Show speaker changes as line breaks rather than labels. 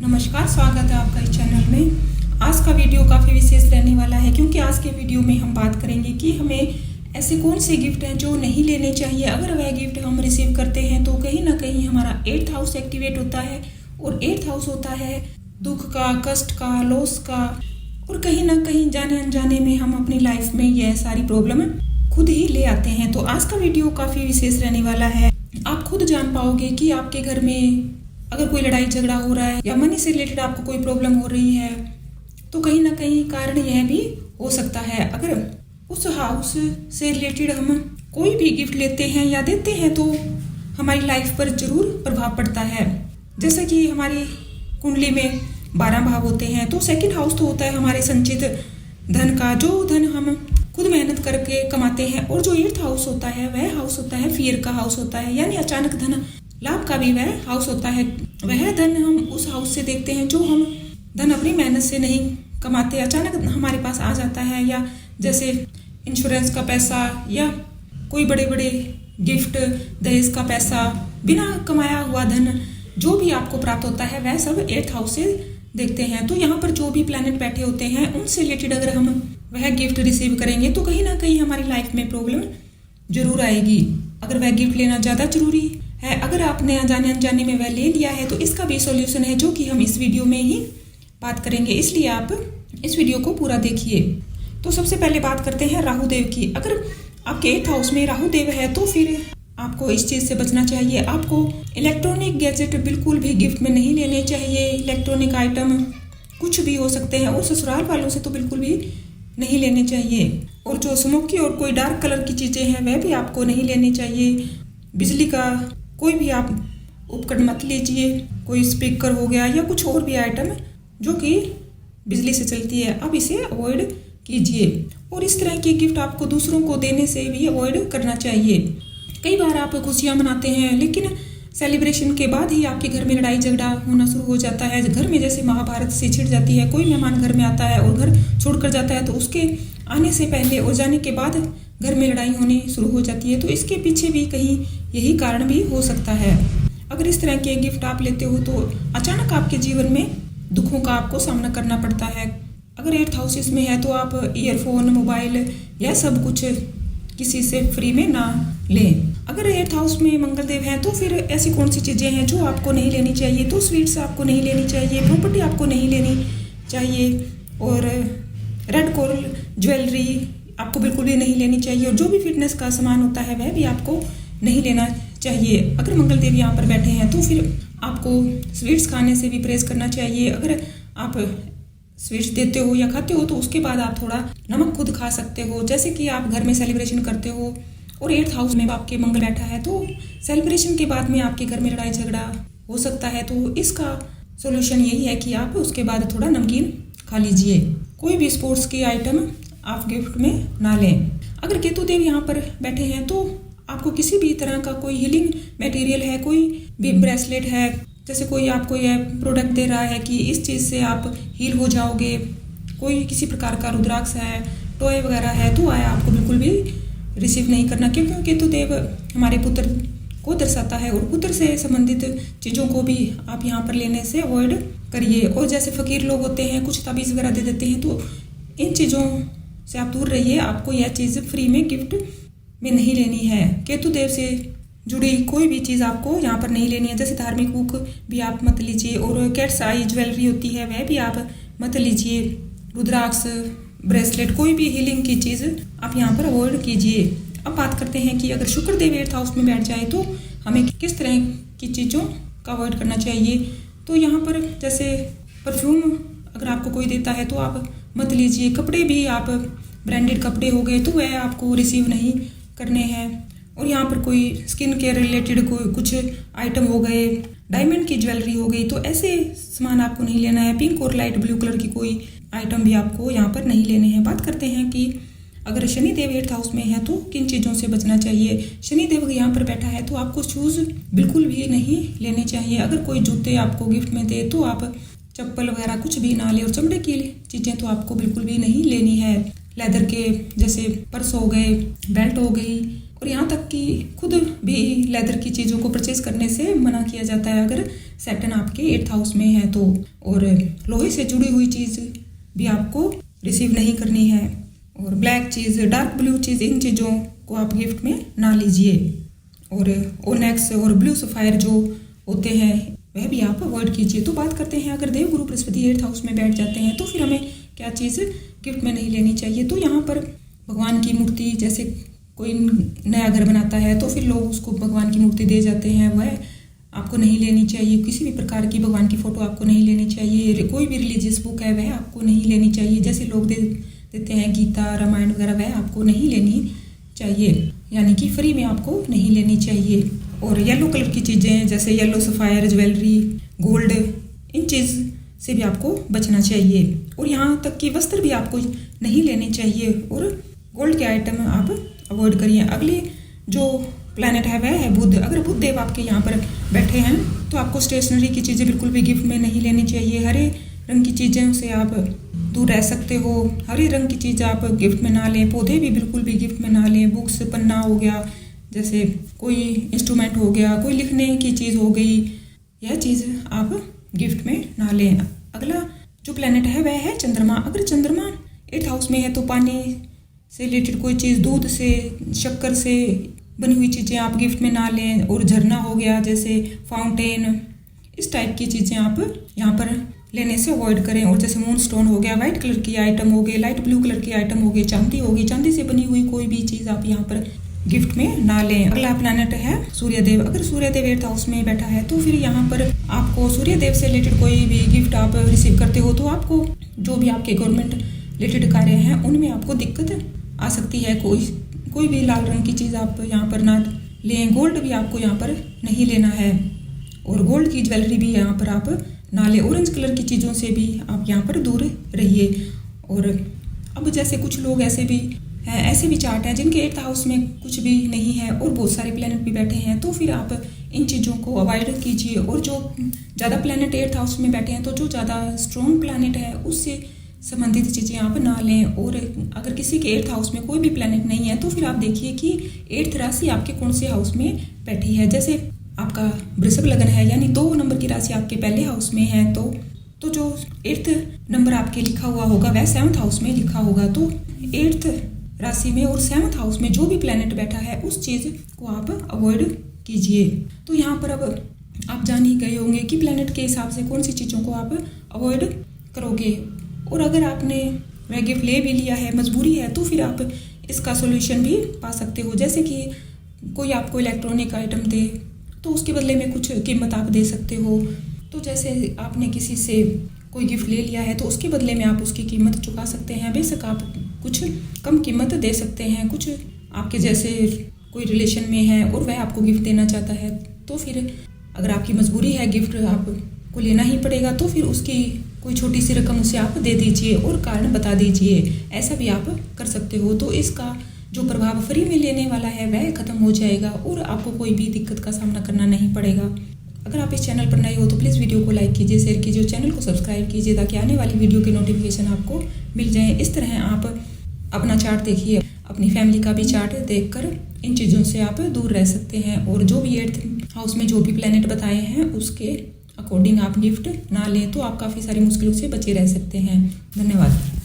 नमस्कार, स्वागत है आपका इस चैनल में। आज का वीडियो काफ़ी विशेष रहने वाला है क्योंकि आज के वीडियो में हम बात करेंगे कि हमें ऐसे कौन से गिफ्ट हैं जो नहीं लेने चाहिए। अगर वह गिफ्ट हम रिसीव करते हैं तो कहीं ना कहीं हमारा 8th हाउस एक्टिवेट होता है और 8th हाउस होता है दुख का, कष्ट का, लॉस का, और कहीं ना कहीं जाने अनजाने में हम अपनी लाइफ में यह सारी प्रॉब्लम खुद ही ले आते हैं। तो आज का वीडियो काफ़ी विशेष रहने वाला है। आप खुद जान पाओगे कि आपके घर में अगर कोई लड़ाई झगड़ा हो रहा है या मनी से रिलेटेड आपको कोई प्रॉब्लम हो रही है तो कहीं ना कहीं कारण यह भी हो सकता है। अगर उस हाउस से रिलेटेड हम कोई भी गिफ्ट लेते हैं या देते हैं तो हमारी लाइफ पर जरूर प्रभाव पड़ता है। जैसे कि हमारी कुंडली में 12 भाव होते हैं तो 2nd हाउस तो होता है हमारे संचित धन का, जो धन हम खुद मेहनत करके कमाते हैं, और जो 8th हाउस होता है वह हाउस होता है फियर का हाउस होता है, यानी अचानक धन लाभ का भी वह हाउस होता है। वह धन हम उस हाउस से देखते हैं जो हम धन अपनी मेहनत से नहीं कमाते, अचानक हमारे पास आ जाता है, या जैसे इंश्योरेंस का पैसा या कोई बड़े बड़े गिफ्ट, दहेज का पैसा, बिना कमाया हुआ धन जो भी आपको प्राप्त होता है वह सब 8th हाउस से देखते हैं। तो यहाँ पर जो भी प्लैनेट बैठे होते हैं उनसे रिलेटेड अगर हम वह गिफ्ट रिसीव करेंगे तो कहीं ना कहीं हमारी लाइफ में प्रॉब्लम जरूर आएगी। अगर वह गिफ्ट लेना ज़्यादा जरूरी है, अगर आपने जाने अनजाने में वह ले लिया है तो इसका भी सॉल्यूशन है जो कि हम इस वीडियो में ही बात करेंगे, इसलिए आप इस वीडियो को पूरा देखिए। तो सबसे पहले बात करते हैं राहु देव की। अगर आपके 8th हाउस में राहु देव है तो फिर आपको इस चीज़ से बचना चाहिए। आपको इलेक्ट्रॉनिक गैजेट बिल्कुल भी गिफ्ट में नहीं लेने चाहिए। इलेक्ट्रॉनिक आइटम कुछ भी हो सकते हैं, और ससुराल वालों से तो बिल्कुल भी नहीं लेने चाहिए। और जो स्मोकी और कोई डार्क कलर की चीज़ें हैं वह भी आपको नहीं लेनी चाहिए। बिजली का कोई भी आप उपकरण मत लीजिए, कोई स्पीकर हो गया या कुछ और भी आइटम जो कि बिजली से चलती है, आप इसे अवॉइड कीजिए। और इस तरह के गिफ्ट आपको दूसरों को देने से भी अवॉइड करना चाहिए। कई बार आप खुशियाँ मनाते हैं लेकिन सेलिब्रेशन के बाद ही आपके घर में लड़ाई झगड़ा होना शुरू हो जाता है। घर में जैसे महाभारत से छिड़ जाती है, कोई मेहमान घर में आता है और घर छोड़कर जाता है तो उसके आने से पहले और जाने के बाद घर में लड़ाई होनी शुरू हो जाती है। तो इसके पीछे भी कहीं यही कारण भी हो सकता है। अगर इस तरह के गिफ्ट आप लेते हो तो अचानक आपके जीवन में दुखों का आपको सामना करना पड़ता है। अगर 8th हाउस में है तो आप ईयरफोन, मोबाइल या सब कुछ किसी से फ्री में ना लें। अगर 8th हाउस में मंगल देव है तो फिर ऐसी कौन सी चीज़ें हैं जो आपको नहीं लेनी चाहिए। तो स्वीट्स आपको नहीं लेनी चाहिए, प्रॉपर्टी आपको नहीं लेनी चाहिए, और रेड कोरल ज्वेलरी आपको बिल्कुल भी नहीं लेनी चाहिए, और जो भी फिटनेस का सामान होता है वह भी आपको नहीं लेना चाहिए। अगर मंगल देव यहाँ पर बैठे हैं तो फिर आपको स्वीट्स खाने से भी परहेज करना चाहिए। अगर आप स्वीट्स देते हो या खाते हो तो उसके बाद आप थोड़ा नमक खुद खा सकते हो। जैसे कि आप घर में सेलिब्रेशन करते हो और 8th हाउस में आपके मंगल बैठा है तो सेलिब्रेशन के बाद में आपके घर में लड़ाई झगड़ा हो सकता है। तो इसका सॉल्यूशन यही है कि आप उसके बाद थोड़ा नमकीन खा लीजिए। कोई भी स्पोर्ट्स की आइटम आप गिफ्ट में ना लें। अगर केतु देव यहाँ पर बैठे हैं तो आपको किसी भी तरह का कोई हीलिंग मटेरियल है, कोई भी ब्रेसलेट है, जैसे कोई आपको यह प्रोडक्ट दे रहा है कि इस चीज़ से आप हील हो जाओगे, कोई किसी प्रकार का रुद्राक्ष है, टॉय वगैरह है, तो आया आपको बिल्कुल भी रिसीव नहीं करना, क्योंकि केतु देव हमारे पुत्र को दर्शाता है और पुत्र से संबंधित चीज़ों को भी आप यहाँ पर लेने से अवॉइड करिए। और जैसे फ़कीर लोग होते हैं कुछ ताबीज़ वगैरह दे देते हैं तो इन चीज़ों से आप दूर रहिए। आपको यह चीज़ फ्री में गिफ्ट में नहीं लेनी है। केतु देव से जुड़ी कोई भी चीज़ आपको यहाँ पर नहीं लेनी है। जैसे धार्मिक बुक भी आप मत लीजिए, और कैट्स आई ज्वेलरी होती है वह भी आप मत लीजिए। रुद्राक्ष, ब्रेसलेट, कोई भी हीलिंग की चीज़ आप यहाँ पर अवॉइड कीजिए। अब बात करते हैं कि अगर शुक्र देव 8th हाउस में बैठ जाए तो हमें किस तरह की चीज़ों का अवॉइड करना चाहिए। तो यहाँ पर जैसे परफ्यूम अगर आपको कोई देता है तो आप मत लीजिए। कपड़े भी आप ब्रांडेड कपड़े हो गए तो वह आपको रिसीव नहीं करने हैं। और यहाँ पर कोई स्किन केयर रिलेटेड कोई कुछ आइटम हो गए, डायमंड की ज्वेलरी हो गई, तो ऐसे सामान आपको नहीं लेना है। पिंक और लाइट ब्लू कलर की कोई आइटम भी आपको यहाँ पर नहीं लेने हैं। बात करते हैं कि अगर शनि देव 8th हाउस में है तो किन चीज़ों से बचना चाहिए। शनि देव यहाँ पर बैठा है तो आपको शूज़ बिल्कुल भी नहीं लेने चाहिए। अगर कोई जूते आपको गिफ्ट में दे तो आप चप्पल वगैरह कुछ भी ना ले, और चमड़े की चीज़ें तो आपको बिल्कुल भी नहीं लेनी है। लेदर के जैसे पर्स हो गए, बेल्ट हो गई, और यहाँ तक कि खुद भी लेदर की चीज़ों को परचेज करने से मना किया जाता है अगर सैटर्न आपके 8th हाउस में है तो, और लोहे से जुड़ी हुई चीज़ भी आपको रिसीव नहीं करनी है, और ब्लैक चीज़, डार्क ब्लू चीज़, इन चीज़ों को आप गिफ्ट में ना लीजिए। और ओनेक्स और ब्लू सफायर जो होते हैं वह भी आप अवॉइड कीजिए। तो बात करते हैं, अगर देवगुरु बृहस्पति 8th हाउस में बैठ जाते हैं तो फिर हमें क्या चीज़ गिफ्ट में नहीं लेनी चाहिए। तो यहाँ पर भगवान की मूर्ति, जैसे कोई नया घर बनाता है तो फिर लोग उसको भगवान की मूर्ति दे जाते हैं, वह आपको नहीं लेनी चाहिए। किसी भी प्रकार की भगवान की फ़ोटो आपको नहीं लेनी चाहिए। कोई भी रिलीजियस बुक है वह आपको नहीं लेनी चाहिए। जैसे लोग देते हैं गीता, रामायण वगैरह, वह आपको नहीं लेनी चाहिए, यानी कि फ्री में आपको नहीं लेनी चाहिए। और येलो कलर की चीज़ें जैसे येलो सफ़ायर, ज्वेलरी, गोल्ड, इन चीज़ से भी आपको बचना चाहिए। और यहाँ तक कि वस्त्र भी आपको नहीं लेने चाहिए, और गोल्ड के आइटम आप अवॉइड करिए। अगले जो प्लैनेट है वह है बुध। अगर बुध देव आपके यहाँ पर बैठे हैं तो आपको स्टेशनरी की चीज़ें बिल्कुल भी गिफ्ट में नहीं लेनी चाहिए। हरे रंग की चीज़ों से आप दूर रह सकते हो। हरे रंग की चीज़ आप गिफ्ट में ना लें। पौधे भी बिल्कुल भी गिफ्ट में ना लें। बुक्स, पन्ना हो गया, जैसे कोई इंस्ट्रूमेंट हो गया, कोई लिखने की चीज़ हो गई, यह चीज़ आप गिफ्ट में ना लें। अगला जो प्लैनेट है वह है चंद्रमा। अगर चंद्रमा 8th हाउस में है तो पानी से रिलेटेड कोई चीज़, दूध से, शक्कर से बनी हुई चीज़ें आप गिफ्ट में ना लें। और झरना हो गया, जैसे फाउंटेन, इस टाइप की चीज़ें आप यहाँ पर लेने से अवॉइड करें। और जैसे मून स्टोन हो गया, वाइट कलर की आइटम हो गए, लाइट ब्लू कलर की आइटम हो गई, चांदी होगी, चांदी से बनी हुई कोई भी चीज़ आप यहाँ पर गिफ्ट में ना लें। अगला प्लैनेट है सूर्यदेव। अगर सूर्यदेव 8th हाउस में बैठा है तो फिर यहाँ पर आपको सूर्यदेव से रिलेटेड कोई भी गिफ्ट आप रिसीव करते हो तो आपको जो भी आपके गवर्नमेंट रिलेटेड कार्य हैं उनमें आपको दिक्कत आ सकती है। कोई भी लाल रंग की चीज़ आप यहाँ पर ना लें। गोल्ड भी आपको यहाँ पर नहीं लेना है, और गोल्ड की ज्वेलरी भी यहाँ पर आप ना लें। ऑरेंज कलर की चीज़ों से भी आप यहाँ पर दूर रहिए। और अब जैसे कुछ लोग ऐसे भी चार्ट हैं जिनके 8th हाउस में कुछ भी नहीं है और बहुत सारे प्लैनेट भी बैठे हैं, तो फिर आप इन चीज़ों को अवॉइड कीजिए। और जो ज़्यादा प्लैनेट 8th हाउस में बैठे हैं तो जो ज़्यादा स्ट्रॉन्ग प्लैनेट है उससे संबंधित चीज़ें आप ना लें। और अगर किसी के 8th हाउस में कोई भी प्लैनेट नहीं है तो फिर आप देखिए कि 8th राशि आपके कौन से हाउस में बैठी है। जैसे आपका वृषभ लग्न है, यानी 2 नंबर की राशि आपके पहले हाउस में है, तो जो 8th नंबर आपके लिखा हुआ होगा वह 7th हाउस में लिखा होगा। तो 8th राशि में और 7th हाउस में जो भी प्लैनेट बैठा है उस चीज़ को आप अवॉइड कीजिए। तो यहाँ पर अब आप जान ही गए होंगे कि प्लैनेट के हिसाब से कौन सी चीज़ों को आप अवॉइड करोगे। और अगर आपने वह गिफ्ट ले भी लिया है, मजबूरी है, तो फिर आप इसका सोल्यूशन भी पा सकते हो। जैसे कि कोई आपको इलेक्ट्रॉनिक आइटम दे तो उसके बदले में कुछ कीमत आप दे सकते हो। तो जैसे आपने किसी से कोई गिफ्ट ले लिया है तो उसके बदले में आप उसकी कीमत चुका सकते हैं। बेशक आप कुछ कम कीमत दे सकते हैं। कुछ आपके जैसे कोई रिलेशन में है और वह आपको गिफ्ट देना चाहता है तो फिर अगर आपकी मजबूरी है, गिफ्ट आपको लेना ही पड़ेगा, तो फिर उसकी कोई छोटी सी रकम उसे आप दे दीजिए और कारण बता दीजिए। ऐसा भी आप कर सकते हो। तो इसका जो प्रभाव फ्री में लेने वाला है वह खत्म हो जाएगा और आपको कोई भी दिक्कत का सामना करना नहीं पड़ेगा। अगर आप इस चैनल पर नए हो तो प्लीज़ वीडियो को लाइक कीजिए, शेयर कीजिए और चैनल को सब्सक्राइब कीजिए ताकि आने वाली वीडियो के नोटिफिकेशन आपको मिल जाए। इस तरह आप अपना चार्ट देखिए, अपनी फैमिली का भी चार्ट देखकर इन चीज़ों से आप दूर रह सकते हैं। और जो भी 8th हाउस में जो भी प्लैनेट बताए हैं उसके अकॉर्डिंग आप गिफ्ट ना लें तो आप काफ़ी सारी मुश्किलों से बचे रह सकते हैं। धन्यवाद।